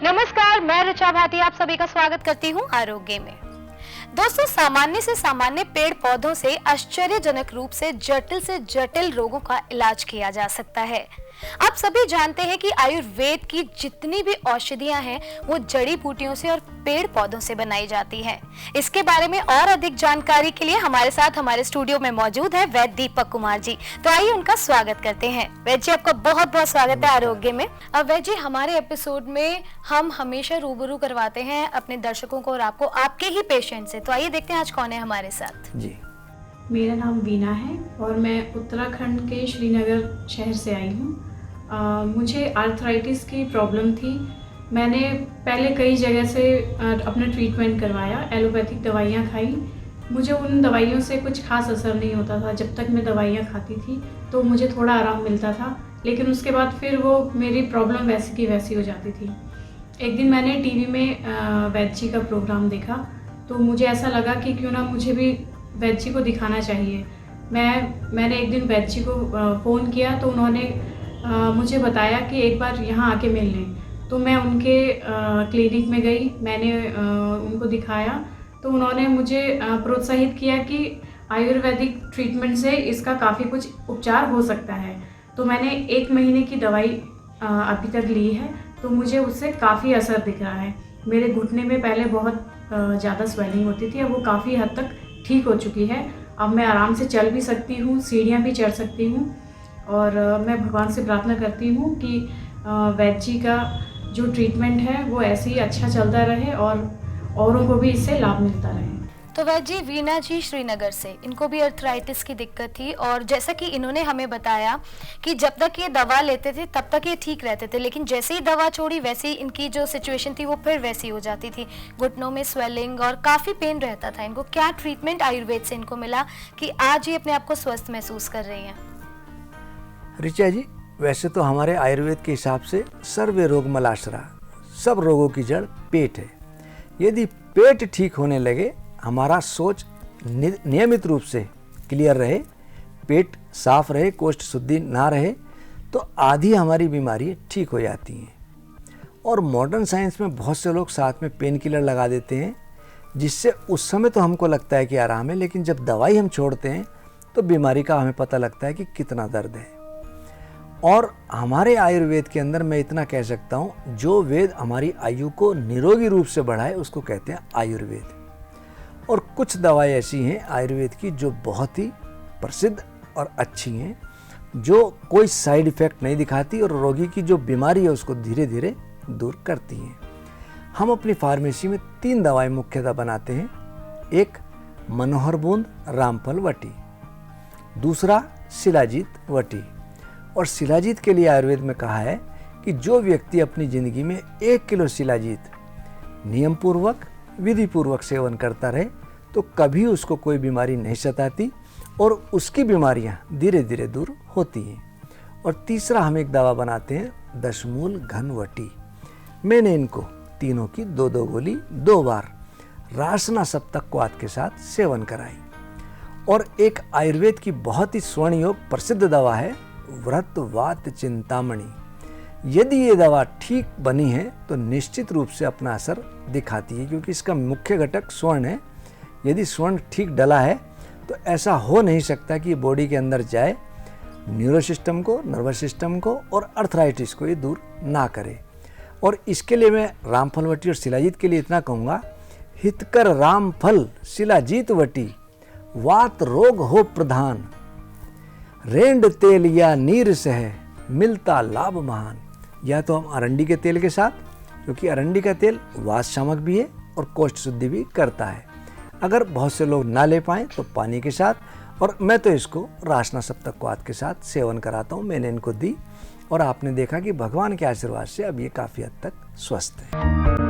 नमस्कार, मैं ऋचा भाटी आप सभी का स्वागत करती हूँ आरोग्य में। दोस्तों, सामान्य से सामान्य पेड़ पौधों से आश्चर्यजनक रूप से जटिल रोगों का इलाज किया जा सकता है। आप सभी जानते हैं कि आयुर्वेद की जितनी भी औषधियां हैं वो जड़ी बूटियों से और पेड़ पौधों से बनाई जाती हैं। इसके बारे में और अधिक जानकारी के लिए हमारे साथ हमारे स्टूडियो में मौजूद है वैद्य दीपक कुमार जी। तो आइए उनका स्वागत करते हैं। वैद्य जी, आपका बहुत बहुत स्वागत है आरोग्य में। अब वैद्य जी, हमारे एपिसोड में हम हमेशा रूबरू करवाते हैं अपने दर्शकों को और आपको आपके ही पेशेंट से। तो आइए देखते हैं आज कौन है हमारे साथ। जी, मेरा नाम वीना है और मैं उत्तराखंड के श्रीनगर शहर से आई हूँ। मुझे आर्थराइटिस की प्रॉब्लम थी। मैंने पहले कई जगह से अपना ट्रीटमेंट करवाया, एलोपैथिक दवाइयाँ खाई। मुझे उन दवाइयों से कुछ खास असर नहीं होता था। जब तक मैं दवाइयाँ खाती थी तो मुझे थोड़ा आराम मिलता था, लेकिन उसके बाद फिर वो मेरी प्रॉब्लम वैसी की वैसी हो जाती थी। एक दिन मैंने टीवी में वैद्य जी का प्रोग्राम देखा तो मुझे ऐसा लगा कि क्यों ना मुझे भी वैद्य जी को दिखाना चाहिए। मैंने एक दिन वैद्य जी को फ़ोन किया तो उन्होंने मुझे बताया कि एक बार यहाँ आके मिल लें। तो मैं उनके क्लिनिक में गई, मैंने उनको दिखाया तो उन्होंने मुझे प्रोत्साहित किया कि आयुर्वेदिक ट्रीटमेंट से इसका काफ़ी कुछ उपचार हो सकता है। तो मैंने 1 महीने की दवाई अभी तक ली है तो मुझे उससे काफ़ी असर दिख रहा है। मेरे घुटने में पहले बहुत ज़्यादा स्वेलिंग होती थी, अब वो काफ़ी हद तक ठीक हो चुकी है। अब मैं आराम से चल भी सकती हूँ, सीढ़ियाँ भी चढ़ सकती हूँ और मैं भगवान से प्रार्थना करती हूँ कि वैद्य जी का जो ट्रीटमेंट है वो ऐसे ही अच्छा चलता रहे और औरों को भी इससे लाभ मिलता रहे। तो वैद्य जी, वीना जी श्रीनगर से, इनको भी अर्थराइटिस की दिक्कत थी और जैसा कि इन्होंने हमें बताया कि जब तक ये दवा लेते थे तब तक ये ठीक रहते थे, लेकिन जैसे ही दवा छोड़ी वैसे ही इनकी जो सिचुएशन थी वो फिर वैसी हो जाती थी। घुटनों में स्वेलिंग और काफ़ी पेन रहता था इनको। क्या ट्रीटमेंट आयुर्वेद से इनको मिला कि आज ये अपने आप को स्वस्थ महसूस कर रही हैं? ऋचा जी, वैसे तो हमारे आयुर्वेद के हिसाब से सर्वे रोग मलाशरा, सब रोगों की जड़ पेट है। यदि पेट ठीक होने लगे, हमारा सोच नियमित रूप से क्लियर रहे, पेट साफ रहे, कोष्ठ शुद्धि ना रहे, तो आधी हमारी बीमारी ठीक हो जाती हैं। और मॉडर्न साइंस में बहुत से लोग साथ में पेन किलर लगा देते हैं, जिससे उस समय तो हमको लगता है कि आराम है, लेकिन जब दवाई हम छोड़ते हैं तो बीमारी का हमें पता लगता है कि कितना दर्द है। और हमारे आयुर्वेद के अंदर मैं इतना कह सकता हूँ, जो वेद हमारी आयु को निरोगी रूप से बढ़ाए उसको कहते हैं आयुर्वेद। और कुछ दवाएं ऐसी हैं आयुर्वेद की जो बहुत ही प्रसिद्ध और अच्छी हैं, जो कोई साइड इफ़ेक्ट नहीं दिखाती और रोगी की जो बीमारी है उसको धीरे धीरे दूर करती हैं। हम अपनी फार्मेसी में 3 दवाएं मुख्यतः बनाते हैं। एक मनोहर बूंद रामफल वटी, दूसरा शिलाजीत वटी। और शिलाजीत के लिए आयुर्वेद में कहा है कि जो व्यक्ति अपनी ज़िंदगी में 1 किलो शिलाजीत नियम पूर्वक विधि पूर्वक सेवन करता रहे तो कभी उसको कोई बीमारी नहीं सताती और उसकी बीमारियां धीरे धीरे दूर होती हैं। और तीसरा हम एक दवा बनाते हैं दशमूल घनवटी। मैंने इनको तीनों की 2-2 गोली 2 बार रासना सप्तक्वात के साथ सेवन कराई। और एक आयुर्वेद की बहुत ही स्वर्णयोग प्रसिद्ध दवा है व्रत वात चिंतामणि। यदि ये दवा ठीक बनी है तो निश्चित रूप से अपना असर दिखाती है, क्योंकि इसका मुख्य घटक स्वर्ण है। यदि स्वर्ण ठीक डला है तो ऐसा हो नहीं सकता कि बॉडी के अंदर जाए, न्यूरो सिस्टम को, नर्वस सिस्टम को और अर्थराइटिस को ये दूर ना करे। और इसके लिए मैं रामफल वटी और शिलाजीत के लिए इतना कहूँगा, हितकर रामफल शिलाजीत वटी वात रोग हो प्रधान, रेंड तेल या नीर से है मिलता लाभ महान। या तो हम अरंडी के तेल के साथ, क्योंकि अरंडी का तेल वात शामक भी है और कोष्ठ शुद्धि भी करता है। अगर बहुत से लोग ना ले पाएँ तो पानी के साथ, और मैं तो इसको रासना सप्तक्वात के साथ सेवन कराता हूँ। मैंने इनको दी और आपने देखा कि भगवान के आशीर्वाद से अब ये काफ़ी हद तक स्वस्थ है।